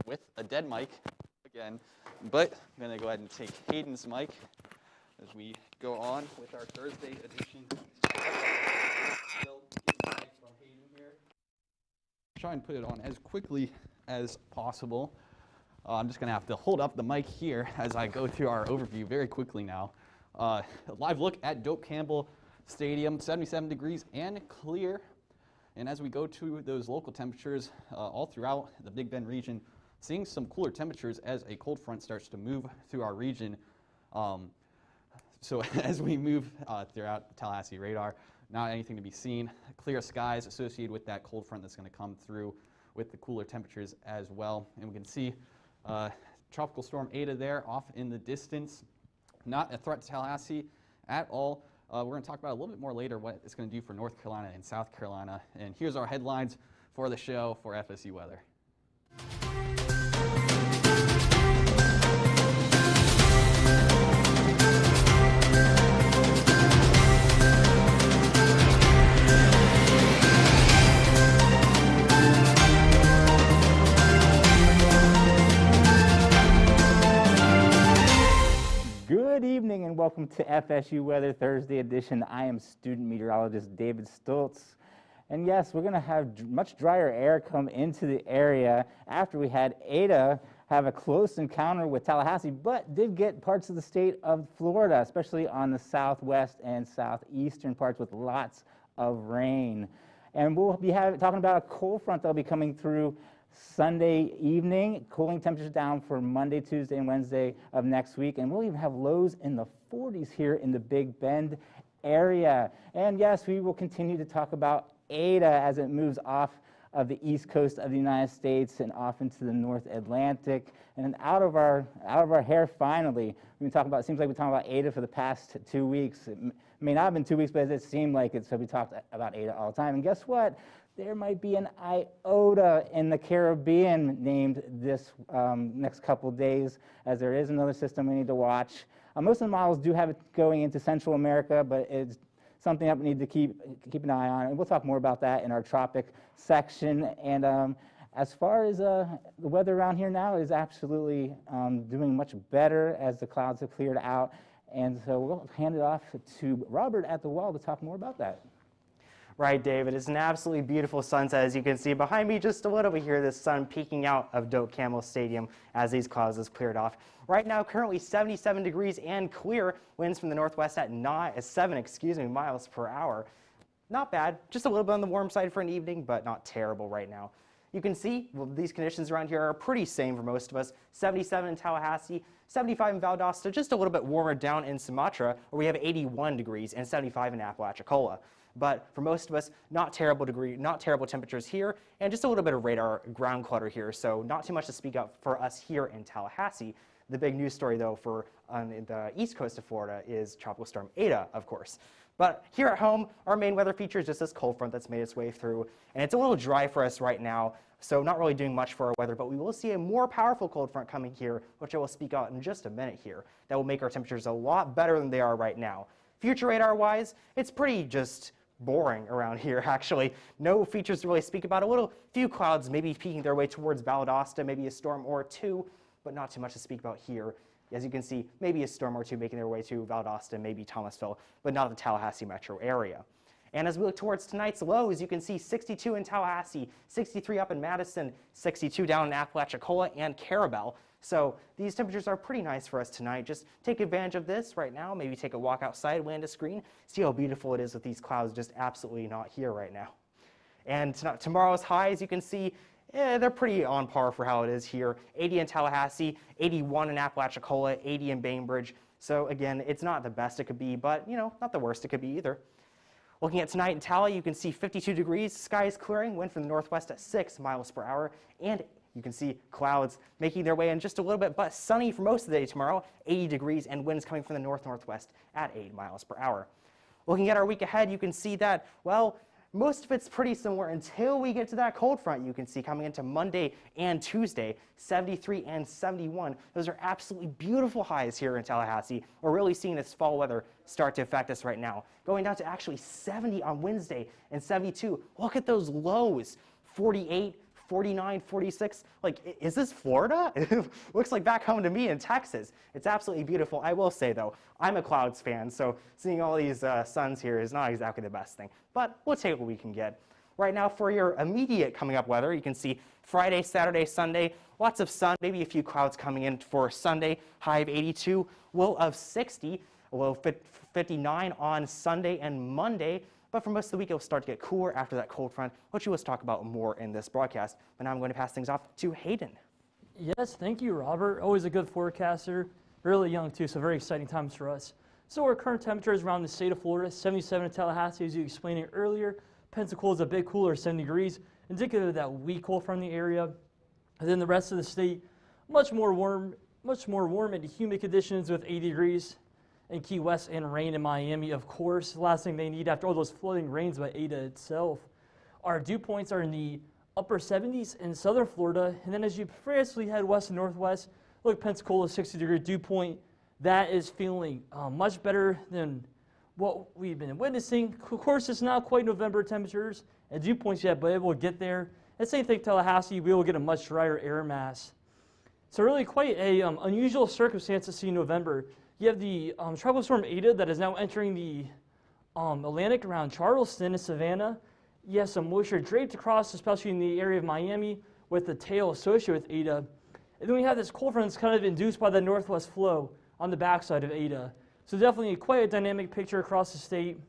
with a dead mic again, but I'm going to go ahead and take Hayden's mic as we go on with our Thursday edition. Try and put it on as quickly as possible. I'm just going to have to hold up the mic here as I go through our overview very quickly now. A live look at Doak Campbell Stadium, 77 degrees and clear. And as we go to those local temperatures all throughout the Big Bend region, seeing some cooler temperatures as a cold front starts to move through our region. So as we move throughout Tallahassee Radar, not anything to be seen. Clear skies associated with that cold front that's going to come through with the cooler temperatures as well. And we can see Tropical Storm Eta there off in the distance. Not a threat to Tallahassee at all. We're going to talk about a little bit more later what it's going to do for North Carolina and South Carolina. And here's our headlines for the show for FSU Weather. Good evening and welcome to FSU Weather Thursday edition. I am student meteorologist David Stoltz. And yes, we're going to have much drier air come into the area after we had Eta have a close encounter with Tallahassee, but did get parts of the state of Florida, especially on the southwest and southeastern parts with lots of rain. And we'll be talking about a cold front that'll be coming through Sunday evening, cooling temperatures down for Monday, Tuesday, and Wednesday of next week. And we'll even have lows in the 40s here in the Big Bend area. And yes, we will continue to talk about Eta as it moves off of the east coast of the United States and off into the North Atlantic and out of our hair finally. We talk about, it seems like we talked about Eta for the past 2 weeks. It may not have been 2 weeks, but it seemed like it, so we talked about Eta all the time. And guess what? There might be an iota in the Caribbean named this next couple days, as there is another system we need to watch. Most of the models do have it going into Central America, but it's something that we need to keep an eye on. And we'll talk more about that in our tropic section. And as far as the weather around here now is absolutely doing much better as the clouds have cleared out. And so we'll hand it off to Robert at the wall to talk more about that. Right, David. It's an absolutely beautiful sunset, as you can see behind me just a little bit here, the sun peeking out of Doak Campbell Stadium as these clouds have cleared off. Right now, currently 77 degrees and clear, winds from the northwest at 7 miles per hour. Not bad, just a little bit on the warm side for an evening, but not terrible right now. You can see, well, these conditions around here are pretty same for most of us. 77 in Tallahassee, 75 in Valdosta, just a little bit warmer down in Sumatra, where we have 81 degrees and 75 in Apalachicola. But for most of us, not terrible temperatures here, and just a little bit of radar ground clutter here, so not too much to speak of for us here in Tallahassee. The big news story, though, for the east coast of Florida is Tropical Storm Eta, of course. But here at home, our main weather feature is just this cold front that's made its way through, and it's a little dry for us right now, so not really doing much for our weather, but we will see a more powerful cold front coming here, which I will speak out in just a minute here, that will make our temperatures a lot better than they are right now. Future radar-wise, it's pretty just boring around here, actually. No features to really speak about. A little few clouds maybe peeking their way towards Valdosta, maybe a storm or two, but not too much to speak about here. As you can see, maybe a storm or two making their way to Valdosta, maybe Thomasville, but not the Tallahassee metro area. And as we look towards tonight's lows, you can see 62 in Tallahassee, 63 up in Madison, 62 down in Apalachicola and Carabel. So these temperatures are pretty nice for us tonight. Just take advantage of this right now. Maybe take a walk outside, land a screen, see how beautiful it is with these clouds just absolutely not here right now. And tomorrow's highs, you can see, they're pretty on par for how it is here. 80 in Tallahassee, 81 in Apalachicola, 80 in Bainbridge. So again, it's not the best it could be, but not the worst it could be either. Looking at tonight in Talla, you can see 52 degrees, skies clearing, wind from the northwest at 6 miles per hour, and you can see clouds making their way in just a little bit, but sunny for most of the day tomorrow, 80 degrees, and winds coming from the north-northwest at 8 miles per hour. Looking at our week ahead, you can see that, well, most of it's pretty similar until we get to that cold front you can see coming into Monday and Tuesday, 73 and 71. Those are absolutely beautiful highs here in Tallahassee. We're really seeing this fall weather start to affect us right now. Going down to actually 70 on Wednesday and 72. Look at those lows, 48, 49, 46. Like, is this Florida? It looks like back home to me in Texas. It's absolutely beautiful. I will say, though, I'm a clouds fan, so seeing all these suns here is not exactly the best thing. But we'll take what we can get. Right now, for your immediate coming up weather, you can see Friday, Saturday, Sunday, lots of sun, maybe a few clouds coming in for Sunday, high of 82, low of 60, low 59 on Sunday and Monday. But for most of the week, it will start to get cooler after that cold front, which we will talk about more in this broadcast. But now I'm going to pass things off to Hayden. Yes, thank you, Robert. Always a good forecaster. Really young, too, so very exciting times for us. So our current temperature is around the state of Florida, 77 in Tallahassee, as you explained it earlier. Pensacola is a bit cooler, 7 degrees, indicative of that weak cold front in the area. And then the rest of the state, much more warm and humid conditions with 80 degrees in Key West and rain in Miami, of course. The last thing they need after all those flooding rains by Ada itself. Our dew points are in the upper 70s in southern Florida. And then as you progressively head west and northwest, look, Pensacola, 60-degree dew point. That is feeling much better than what we've been witnessing. Of course, it's not quite November temperatures and dew points yet, but it will get there. And same thing, Tallahassee, we will get a much drier air mass. So really quite a unusual circumstance to see in November. You have the tropical storm Ada that is now entering the Atlantic around Charleston and Savannah. You have some moisture draped across, especially in the area of Miami, with the tail associated with Ada. And then we have this cold front that's kind of induced by the northwest flow on the backside of Ada. So definitely quite a dynamic picture across the state.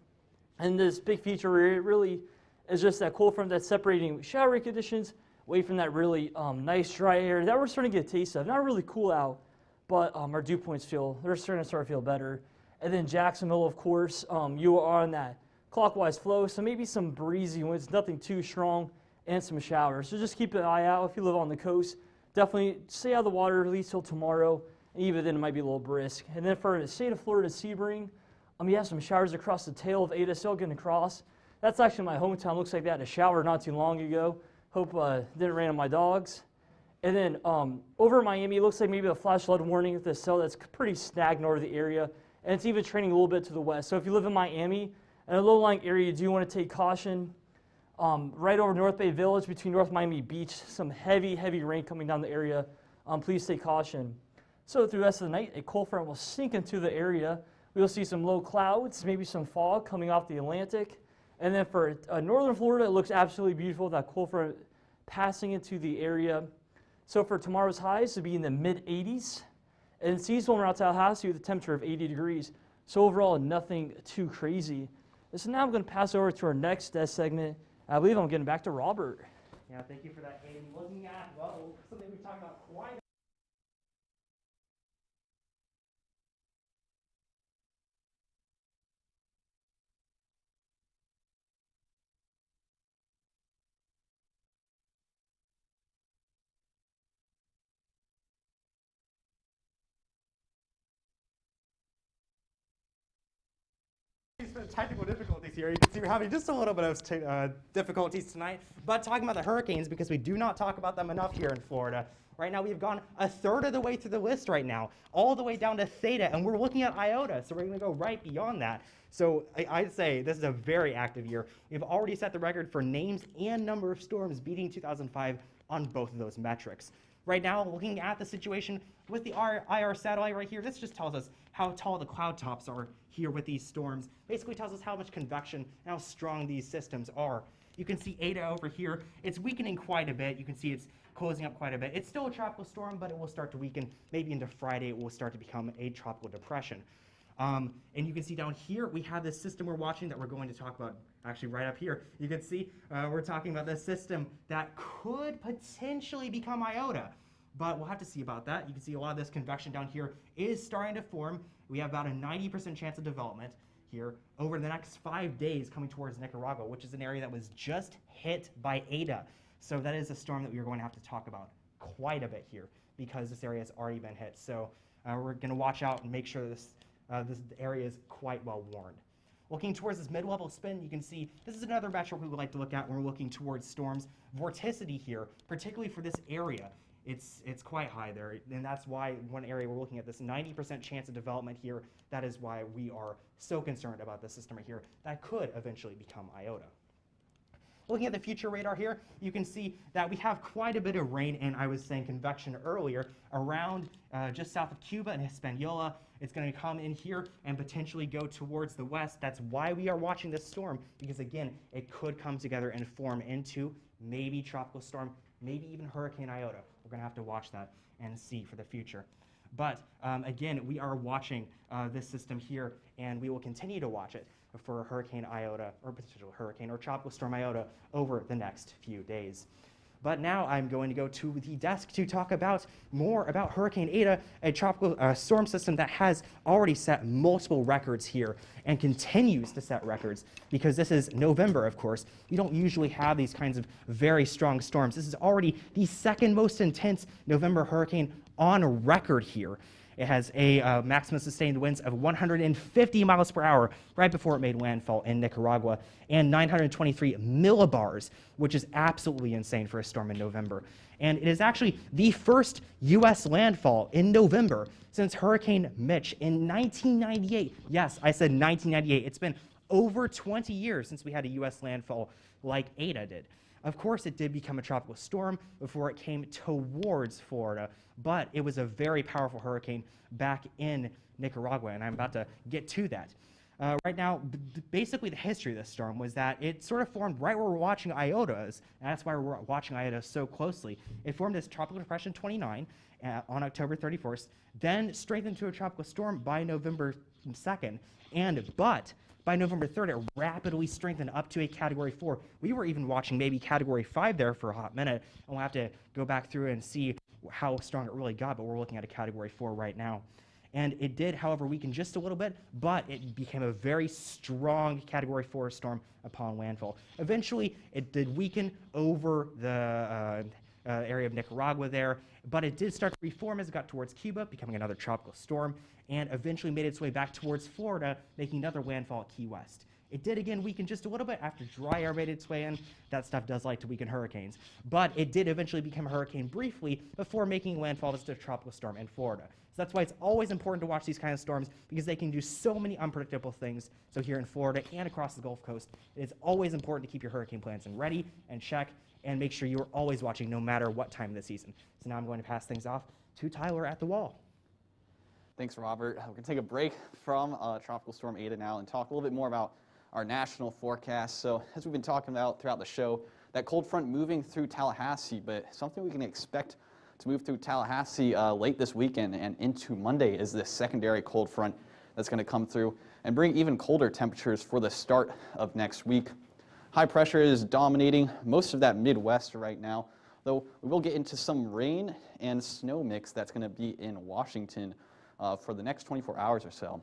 And this big feature where it really is just that cold front that's separating showery conditions away from that really nice dry air that we're starting to get a taste of. Not really cool out, but our dew points they're starting to feel better. And then Jacksonville, of course, you are on that clockwise flow, so maybe some breezy winds, nothing too strong, and some showers. So just keep an eye out if you live on the coast. Definitely stay out of the water at least till tomorrow, and even then it might be a little brisk. And then for the state of Florida, Sebring, you have some showers across the tail of Ada still getting across. That's actually my hometown. Looks like they had a shower not too long ago. Hope didn't rain on my dogs. And then over Miami, it looks like maybe a flash flood warning with this cell that's pretty stagnant over the area. And it's even trending a little bit to the west. So if you live in Miami and a low-lying area, you do want to take caution. Right over North Bay Village between North Miami Beach, some heavy, heavy rain coming down the area. Please take caution. So through the rest of the night, a cold front will sink into the area. We'll see some low clouds, maybe some fog coming off the Atlantic. And then for northern Florida, it looks absolutely beautiful, that cold front passing into the area. So for tomorrow's highs to be in the mid-80s. And seasonal around Tallahassee with a temperature of 80 degrees. So overall, nothing too crazy. So now I'm going to pass over to our next segment. I believe I'm getting back to Robert. Yeah, thank you for that, Hayden. Looking at, well, something we talked about quite a technical difficulties here. You can see we're having just a little bit of difficulties tonight. But talking about the hurricanes, because we do not talk about them enough here in Florida. Right now, we've gone a third of the way through the list right now, all the way down to Theta, and we're looking at Iota, so we're going to go right beyond that. So I'd say this is a very active year. We've already set the record for names and number of storms, beating 2005 on both of those metrics. Right now, looking at the situation with the IR satellite right here, this just tells us how tall the cloud tops are here with these storms. Basically tells us how much convection and how strong these systems are. You can see Ada over here. It's weakening quite a bit. You can see it's closing up quite a bit. It's still a tropical storm, but it will start to weaken. Maybe into Friday, it will start to become a tropical depression. And you can see down here, we have this system we're watching that we're going to talk about actually right up here. You can see we're talking about this system that could potentially become Iota. But we'll have to see about that. You can see a lot of this convection down here is starting to form. We have about a 90% chance of development here over the next 5 days coming towards Nicaragua, which is an area that was just hit by Ada. So that is a storm that we are going to have to talk about quite a bit here because this area has already been hit. So we're going to watch out and make sure this area is quite well warned. Looking towards this mid-level spin, you can see this is another metric we would like to look at when we're looking towards storms. Vorticity here, particularly for this area. It's quite high there, and that's why one area we're looking at this 90% chance of development here. That is why we are so concerned about this system right here that could eventually become Iota. Looking at the future radar here, you can see that we have quite a bit of rain, and I was saying convection earlier, around just south of Cuba and Hispaniola. It's going to come in here and potentially go towards the west. That's why we are watching this storm, because again, it could come together and form into maybe tropical storm, maybe even Hurricane Iota. We're going to have to watch that and see for the future. But again, we are watching this system here, and we will continue to watch it for Hurricane Iota, or potential hurricane or tropical storm Iota over the next few days. But now I'm going to go to the desk to talk more about Hurricane Eta, a tropical storm system that has already set multiple records here and continues to set records, because this is November, of course. You don't usually have these kinds of very strong storms. This is already the second most intense November hurricane on record here. It has a maximum sustained winds of 150 miles per hour right before it made landfall in Nicaragua, and 923 millibars, which is absolutely insane for a storm in November. And it is actually the first U.S. landfall in November since Hurricane Mitch in 1998. Yes, I said 1998. It's been over 20 years since we had a U.S. landfall like Eta did. Of course, it did become a tropical storm before it came towards Florida, but it was a very powerful hurricane back in Nicaragua, and I'm about to get to that. Right now, basically the history of this storm was that it sort of formed right where we're watching Iotas, and that's why we're watching Iota so closely. It formed as Tropical Depression 29 on October 31st, then strengthened to a tropical storm by November 2nd, but by November 3rd, it rapidly strengthened up to a Category 4. We were even watching maybe Category 5 there for a hot minute, and we'll have to go back through and see how strong it really got, but we're looking at a Category 4 right now. And it did, however, weaken just a little bit, but it became a very strong Category 4 storm upon landfall. Eventually, it did weaken over the area of Nicaragua there, but it did start to reform as it got towards Cuba, becoming another tropical storm, and eventually made its way back towards Florida, making another landfall at Key West. It did again weaken just a little bit after dry air made its way in. That stuff does like to weaken hurricanes. But it did eventually become a hurricane briefly before making landfall as a tropical storm in Florida. So that's why it's always important to watch these kind of storms, because they can do so many unpredictable things. So here in Florida and across the Gulf Coast, it is always important to keep your hurricane plans in ready and check, and make sure you're always watching no matter what time of the season. So now I'm going to pass things off to Tyler at the wall. Thanks, Robert. We're going to take a break from Tropical Storm Eta now and talk a little bit more about our national forecast. So as we've been talking about throughout the show, that cold front moving through Tallahassee, but something we can expect to move through Tallahassee late this weekend and into Monday is this secondary cold front that's going to come through and bring even colder temperatures for the start of next week. High pressure is dominating most of that Midwest right now, though we will get into some rain and snow mix that's going to be in Washington for the next 24 hours or so.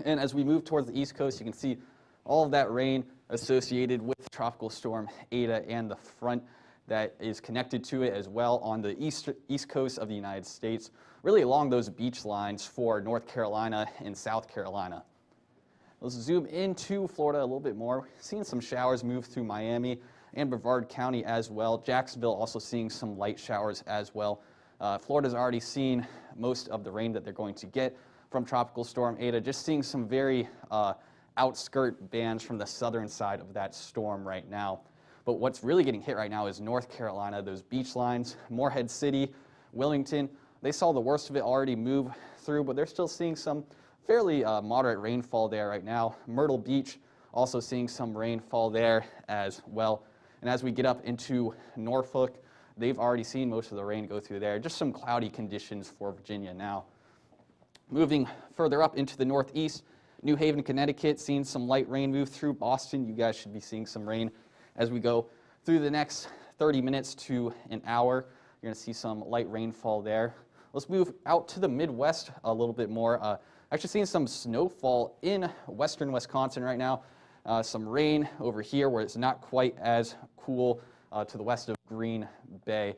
And as we move towards the East Coast, you can see all of that rain associated with Tropical Storm Eta and the front that is connected to it as well on the east coast of the United States, really along those beach lines for North Carolina and South Carolina. Let's zoom into Florida a little bit more. Seeing some showers move through Miami and Brevard County as well. Jacksonville also seeing some light showers as well. Florida's already seen most of the rain that they're going to get from Tropical Storm Eta, just seeing some very outskirt bands from the southern side of that storm right now. But what's really getting hit right now is North Carolina, those beach lines, Morehead City, Wilmington. They saw the worst of it already move through, but they're still seeing some fairly moderate rainfall there right now. Myrtle Beach also seeing some rainfall there as well. And as we get up into Norfolk, they've already seen most of the rain go through there. Just some cloudy conditions for Virginia now. Moving further up into the northeast, New Haven, Connecticut, seeing some light rain move through Boston. You guys should be seeing some rain as we go through the next 30 minutes to an hour. You're going to see some light rainfall there. Let's move out to the Midwest a little bit more. Actually seeing some snowfall in western Wisconsin right now. Some rain over here where it's not quite as cool to the west of Green Bay.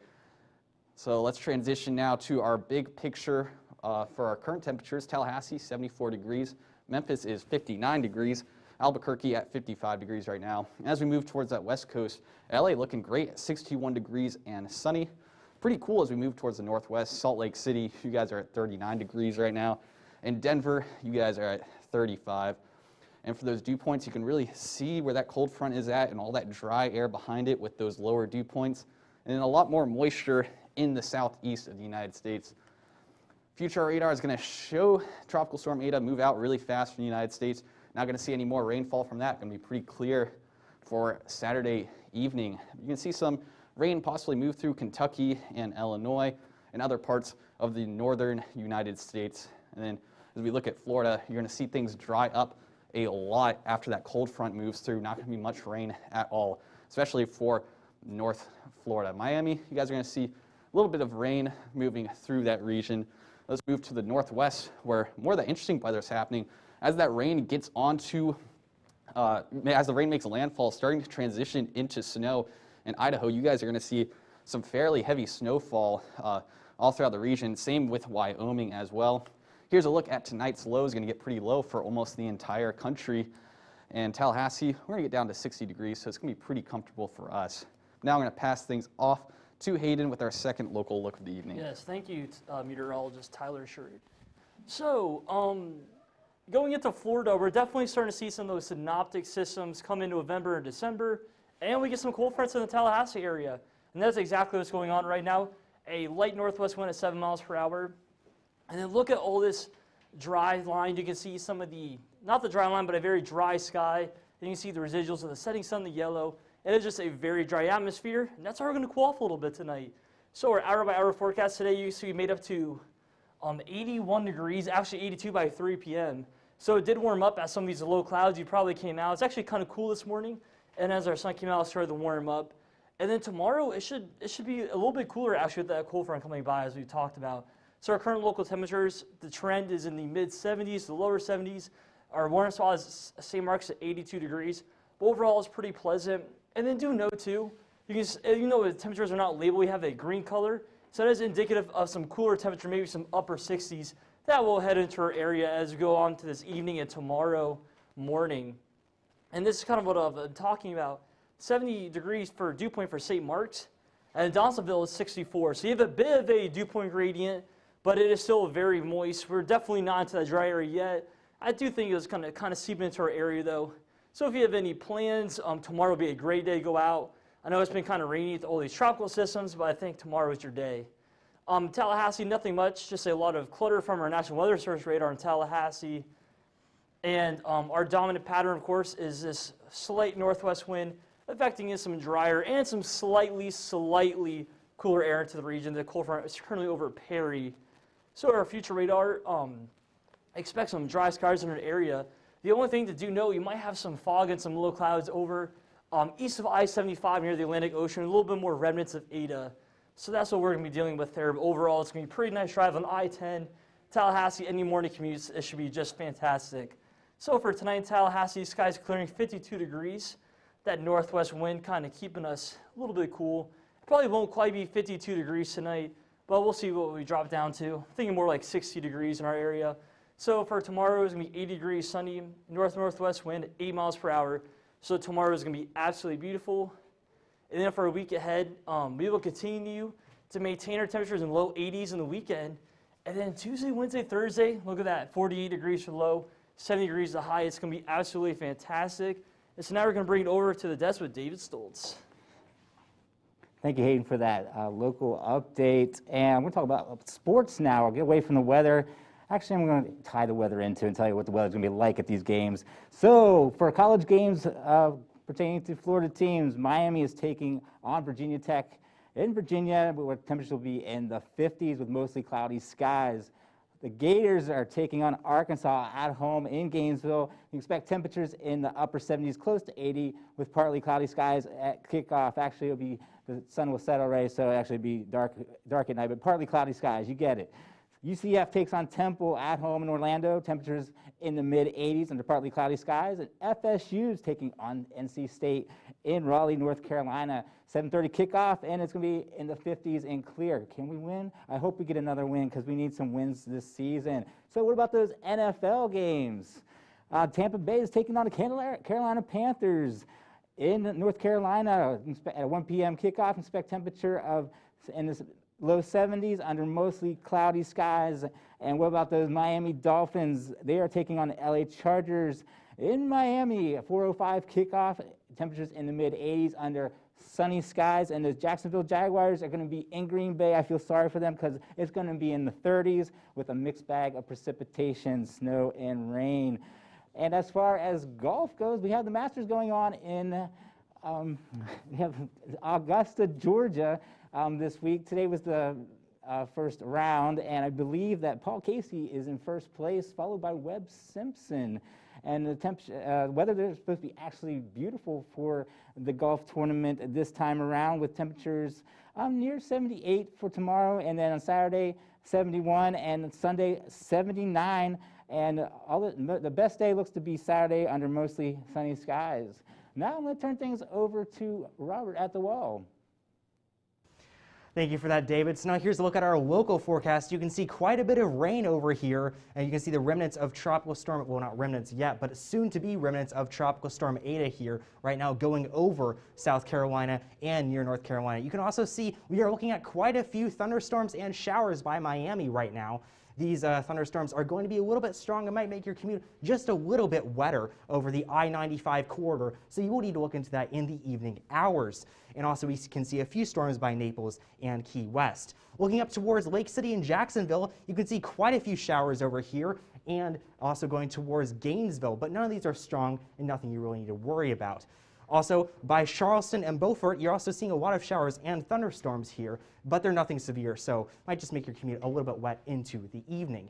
So let's transition now to our big picture for our current temperatures. Tallahassee, 74 degrees. Memphis is 59 degrees. Albuquerque at 55 degrees right now. As we move towards that west coast, LA looking great at 61 degrees and sunny. Pretty cool as we move towards the northwest. Salt Lake City, you guys are at 39 degrees right now. In Denver, you guys are at 35. And for those dew points, you can really see where that cold front is at and all that dry air behind it with those lower dew points, and then a lot more moisture in the southeast of the United States. Future radar is going to show Tropical Storm Eta move out really fast from the United States. Not going to see any more rainfall from that. Going to be pretty clear for Saturday evening. You can see some rain possibly move through Kentucky and Illinois and other parts of the northern United States. And then as we look at Florida, you're going to see things dry up a lot after that cold front moves through. Not going to be much rain at all, especially for North Florida. Miami, you guys are going to see a little bit of rain moving through that region. Let's move to the northwest, where more of the interesting weather is happening. As that rain gets onto, as the rain makes landfall, starting to transition into snow in Idaho, you guys are going to see some fairly heavy snowfall all throughout the region. Same with Wyoming as well. Here's a look at tonight's low. Is going to get pretty low for almost the entire country. And Tallahassee, we're going to get down to 60 degrees, so it's going to be pretty comfortable for us. Now I'm going to pass things off to Hayden with our second local look of the evening. Yes, thank you, meteorologist Tyler Sherrod. So, going into Florida, we're definitely starting to see some of those synoptic systems come in November and December, and we get some cold fronts in the Tallahassee area. And that's exactly what's going on right now. A light northwest wind at 7 miles per hour. And then look at all this dry line. You can see some of the, not the dry line, but a very dry sky. And you can see the residuals of the setting sun, the yellow. It is just a very dry atmosphere, and that's how we're going to cool off a little bit tonight. So our hour-by-hour forecast today, you see we made up to 81 degrees, actually 82 by 3 p.m. So it did warm up as some of these low clouds. You probably came out. It's actually kind of cool this morning, and as our sun came out, it started to warm up. And then tomorrow, it should be a little bit cooler, actually, with that cold front coming by, as we talked about. So our current local temperatures, the trend is in the mid-70s, the lower 70s. Our warmest spot is same marks at 82 degrees. But overall, it's pretty pleasant. And then do note too, you know the temperatures are not labeled, we have a green color. So that is indicative of some cooler temperature, maybe some upper 60s. That will head into our area as we go on to this evening and tomorrow morning. And this is kind of what I've been talking about. 70 degrees for dew point for St. Mark's, and Donaldsonville is 64. So you have a bit of a dew point gradient, but it is still very moist. We're definitely not into that dry area yet. I do think it was kind of seeping into our area though. So if you have any plans, tomorrow will be a great day to go out. I know it's been kind of rainy with all these tropical systems, but I think tomorrow is your day. Tallahassee, nothing much, just a lot of clutter from our National Weather Service radar in Tallahassee. And our dominant pattern, of course, is this slight northwest wind affecting some drier and some slightly cooler air into the region. The cold front is currently over Perry. So our future radar, expect some dry skies in our area. The only thing to do note, you might have some fog and some low clouds over east of I-75 near the Atlantic Ocean, a little bit more remnants of Eta. So that's what we're going to be dealing with there. But overall, it's going to be a pretty nice drive on I-10. Tallahassee, any morning commutes, it should be just fantastic. So for tonight in Tallahassee, skies clearing 52 degrees. That northwest wind kind of keeping us a little bit cool. Probably won't quite be 52 degrees tonight, but we'll see what we drop down to. I'm thinking more like 60 degrees in our area. So for tomorrow, it's going to be 80 degrees, sunny, north-northwest wind, 8 miles per hour. So tomorrow is going to be absolutely beautiful. And then for a week ahead, we will continue to maintain our temperatures in low 80s in the weekend. And then Tuesday, Wednesday, Thursday, look at that, 48 degrees for the low, 70 degrees the high. It's going to be absolutely fantastic. And so now we're going to bring it over to the desk with David Stoltz. Thank you, Hayden, for that local update. And we're going to talk about sports now. I'll get away from the weather. Actually, I'm going to tie the weather into and tell you what the weather's going to be like at these games. So for college games pertaining to Florida teams, Miami is taking on Virginia Tech in Virginia, where temperatures will be in the 50s with mostly cloudy skies. The Gators are taking on Arkansas at home in Gainesville. You expect temperatures in the upper 70s, close to 80, with partly cloudy skies at kickoff. Actually, the sun will set already, so it'll actually be dark at night, but partly cloudy skies. You get it. UCF takes on Temple at home in Orlando. Temperatures in the mid-80s under partly cloudy skies. And FSU is taking on NC State in Raleigh, North Carolina. 7:30 kickoff, and it's going to be in the 50s and clear. Can we win? I hope we get another win because we need some wins this season. So what about those NFL games? Tampa Bay is taking on the Carolina Panthers in North Carolina at 1 p.m. kickoff. Expect temperature in the low 70s under mostly cloudy skies. And what about those Miami Dolphins? They are taking on the LA Chargers In Miami, 4:05 kickoff, temperatures in the mid-80s under sunny skies, and the Jacksonville Jaguars are going to be in Green Bay. I feel sorry for them because it's going to be in the 30s with a mixed bag of precipitation, snow, and rain. And as far as golf goes, we have the Masters going on in we have Augusta, Georgia this week. Today was the first round, and I believe that Paul Casey is in first place, followed by Webb Simpson. And the weather there is supposed to be actually beautiful for the golf tournament this time around, with temperatures near 78 for tomorrow, and then on Saturday 71, and Sunday 79. And the best day looks to be Saturday under mostly sunny skies. Now I'm going to turn things over to Robert at the wall. Thank you for that, David. So now here's a look at our local forecast. You can see quite a bit of rain over here, and you can see the remnants of Tropical Storm, well, not remnants yet, but soon to be remnants of Tropical Storm Eta here right now going over South Carolina and near North Carolina. You can also see we are looking at quite a few thunderstorms and showers by Miami right now. These thunderstorms are going to be a little bit strong and might make your commute just a little bit wetter over the I-95 corridor, so you will need to look into that in the evening hours. And also we can see a few storms by Naples and Key West. Looking up towards Lake City and Jacksonville, you can see quite a few showers over here and also going towards Gainesville, but none of these are strong and nothing you really need to worry about. Also, by Charleston and Beaufort, you're also seeing a lot of showers and thunderstorms here, but they're nothing severe, so might just make your commute a little bit wet into the evening.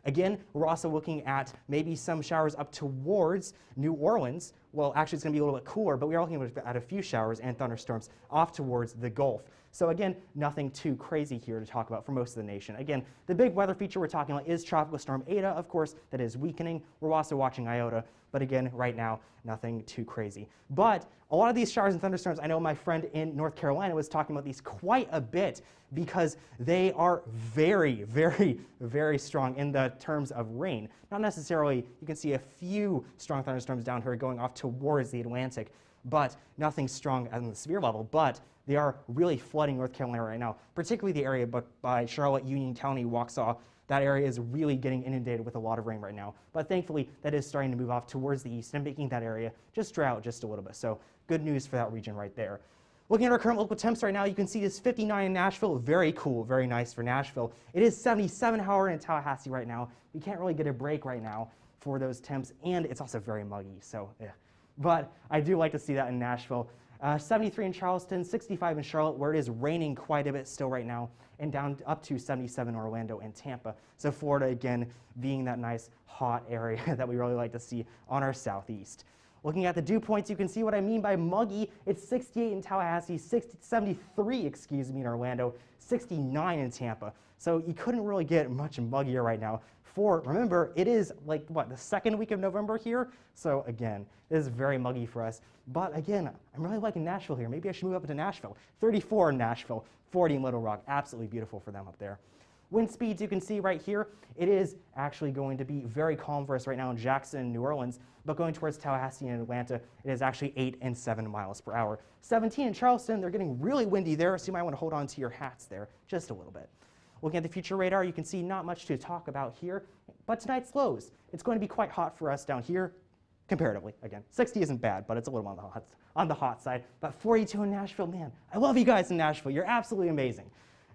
Again, we're also looking at maybe some showers up towards New Orleans. Well, actually, it's going to be a little bit cooler, but we are looking at a few showers and thunderstorms off towards the Gulf. So again, nothing too crazy here to talk about for most of the nation. Again, the big weather feature we're talking about is Tropical Storm Eta, of course, that is weakening. We're also watching Iota, but again, right now, nothing too crazy. But a lot of these showers and thunderstorms, I know my friend in North Carolina was talking about these quite a bit because they are very, very, very strong in the terms of rain. Not necessarily, you can see a few strong thunderstorms down here going off towards the Atlantic, but nothing strong on the severe level. But they are really flooding North Carolina right now, particularly the area by Charlotte, Union County, Waxhaw. That area is really getting inundated with a lot of rain right now. But thankfully, that is starting to move off towards the east and making that area just dry out just a little bit. So good news for that region right there. Looking at our current local temps right now, you can see it's 59 in Nashville. Very cool, very nice for Nashville. It is 77, however, in Tallahassee right now. We can't really get a break right now for those temps, and it's also very muggy, so yeah. But I do like to see that in Nashville. 73 in Charleston, 65 in Charlotte, where it is raining quite a bit still right now, and down up to 77 in Orlando and Tampa. So Florida, again, being that nice hot area that we really like to see on our southeast. Looking at the dew points, you can see what I mean by muggy. It's 68 in Tallahassee, 73, excuse me, in Orlando, 69 in Tampa. So you couldn't really get much muggier right now. Remember, it is like, what, the second week of November here? So again, it is very muggy for us. But again, I'm really liking Nashville here. Maybe I should move up to Nashville. 34 in Nashville, 40 in Little Rock. Absolutely beautiful for them up there. Wind speeds you can see right here, it is actually going to be very calm for us right now in Jackson and New Orleans, but going towards Tallahassee and Atlanta, it is actually 8 and 7 miles per hour. 17 in Charleston, they're getting really windy there, so you might want to hold on to your hats there just a little bit. Looking at the future radar, you can see not much to talk about here, but tonight's lows. It's going to be quite hot for us down here, comparatively. Again, 60 isn't bad, but it's a little on the hot side. But 42 in Nashville, man, I love you guys in Nashville. You're absolutely amazing.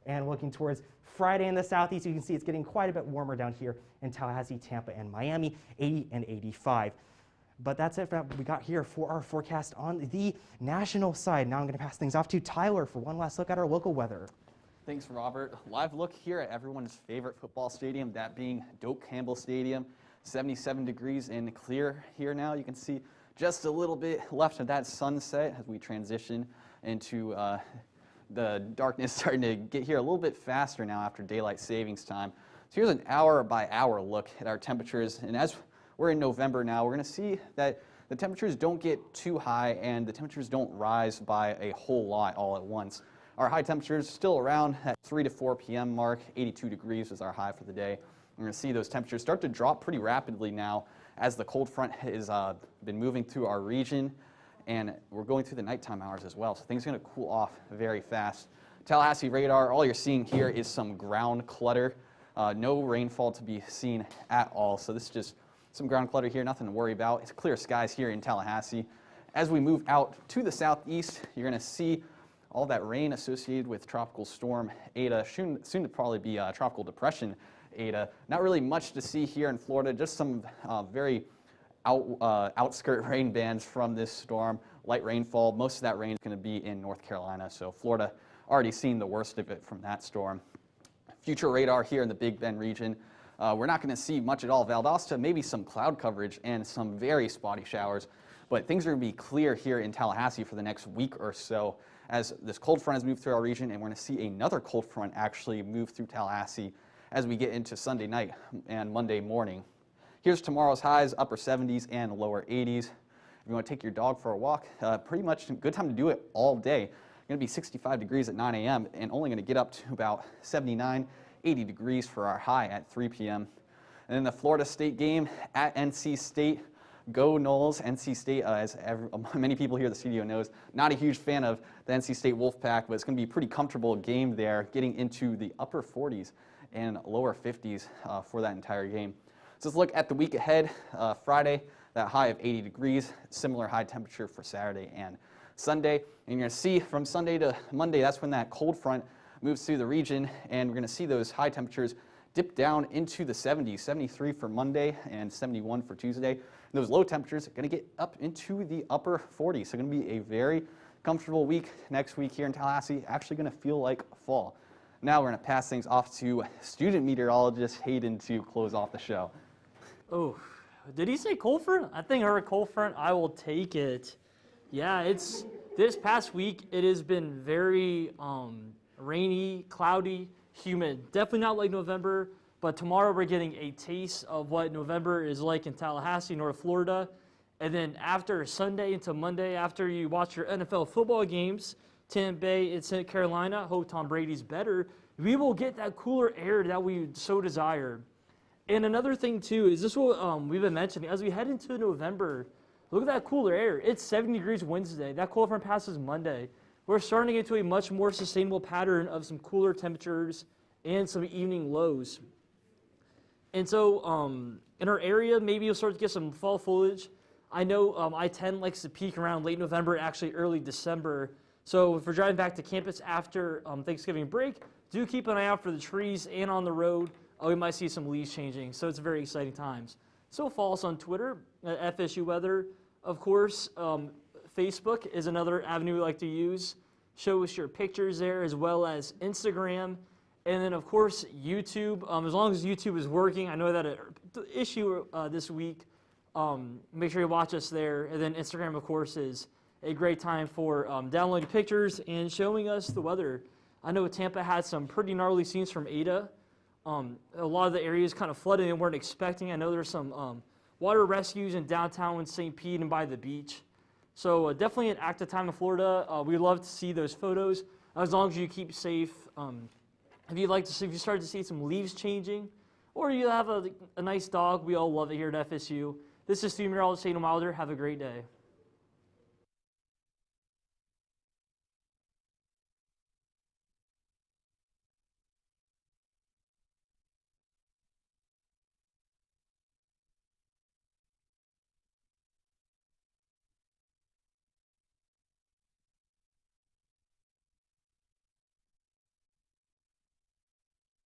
And looking towards Friday in the southeast, you can see it's getting quite a bit warmer down here in Tallahassee, Tampa, and Miami, 80 and 85. But that's it for what we got here for our forecast on the national side. Now I'm going to pass things off to Tyler for one last look at our local weather. Thanks, Robert. Live look here at everyone's favorite football stadium, that being Doak Campbell Stadium. 77 degrees and clear here now. You can see just a little bit left of that sunset as we transition into the darkness starting to get here a little bit faster now after daylight savings time. So here's an hour-by-hour look at our temperatures. And as we're in November now, we're going to see that the temperatures don't get too high and the temperatures don't rise by a whole lot all at once. Our high temperatures still around at 3 to 4 p.m. mark. 82 degrees is our high for the day. We're going to see those temperatures start to drop pretty rapidly now as the cold front has been moving through our region, and we're going through the nighttime hours as well. So things are going to cool off very fast. Tallahassee Radar, all you're seeing here is some ground clutter. No rainfall to be seen at all. So this is just some ground clutter here, nothing to worry about. It's clear skies here in Tallahassee. As we move out to the southeast, you're going to see all that rain associated with Tropical Storm Eta, soon to probably be Tropical Depression Eta. Not really much to see here in Florida, just some very outskirt rain bands from this storm. Light rainfall, most of that rain is going to be in North Carolina, so Florida already seen the worst of it from that storm. Future radar here in the Big Bend region. We're not going to see much at all. Valdosta, maybe some cloud coverage and some very spotty showers, but things are going to be clear here in Tallahassee for the next week or so as this cold front has moved through our region, and we're going to see another cold front actually move through Tallahassee as we get into Sunday night and Monday morning. Here's tomorrow's highs, upper 70s and lower 80s. If you want to take your dog for a walk, pretty much a good time to do it all day. Going to be 65 degrees at 9 a.m. and only going to get up to about 79, 80 degrees for our high at 3 p.m. And then the Florida State game at NC State. Go Noles. NC State, as many people here in the studio knows, not a huge fan of the NC State Wolfpack, but it's going to be a pretty comfortable game there, getting into the upper 40s and lower 50s for that entire game. So let's look at the week ahead. Friday, that high of 80 degrees, similar high temperature for Saturday and Sunday. And you're going to see from Sunday to Monday, that's when that cold front moves through the region, and we're going to see those high temperatures dip down into the 70s, 73 for Monday and 71 for Tuesday. And those low temperatures are going to get up into the upper 40s. So going to be a very comfortable week next week here in Tallahassee, actually going to feel like fall. Now we're going to pass things off to student meteorologist Hayden to close off the show. Oh, did he say cold front? I think I heard cold front. I will take it. Yeah, it's this past week, it has been very rainy, cloudy, humid. Definitely not like November, but tomorrow we're getting a taste of what November is like in Tallahassee, North Florida. And then after Sunday into Monday, after you watch your NFL football games, Tampa Bay and South Carolina, hope Tom Brady's better, we will get that cooler air that we so desire. And another thing too is this what we've been mentioning, as we head into November, look at that cooler air. It's 70 degrees Wednesday. That cold front passes Monday. We're starting to get to a much more sustainable pattern of some cooler temperatures and some evening lows. And so in our area, maybe you'll start to get some fall foliage. I know I-10 likes to peak around late November, actually early December. So if we're driving back to campus after Thanksgiving break, do keep an eye out for the trees and on the road. We might see some leaves changing. So it's very exciting times. So follow us on Twitter at FSU Weather. Of course, Facebook is another avenue we like to use. Show us your pictures there, as well as Instagram. And then, of course, YouTube. As long as YouTube is working, I know that an issue this week. Make sure you watch us there. And then Instagram, of course, is a great time for downloading pictures and showing us the weather. I know Tampa had some pretty gnarly scenes from Eta. A lot of the areas kind of flooded and weren't expecting. I know there's some water rescues in downtown in St. Pete and by the beach. So definitely an active time in Florida. We'd love to see those photos as long as you keep safe. If you'd like to see, if you start to see some leaves changing, or you have a nice dog, we all love it here at FSU. This is student meteorologist Hayden Wilder. Have a great day.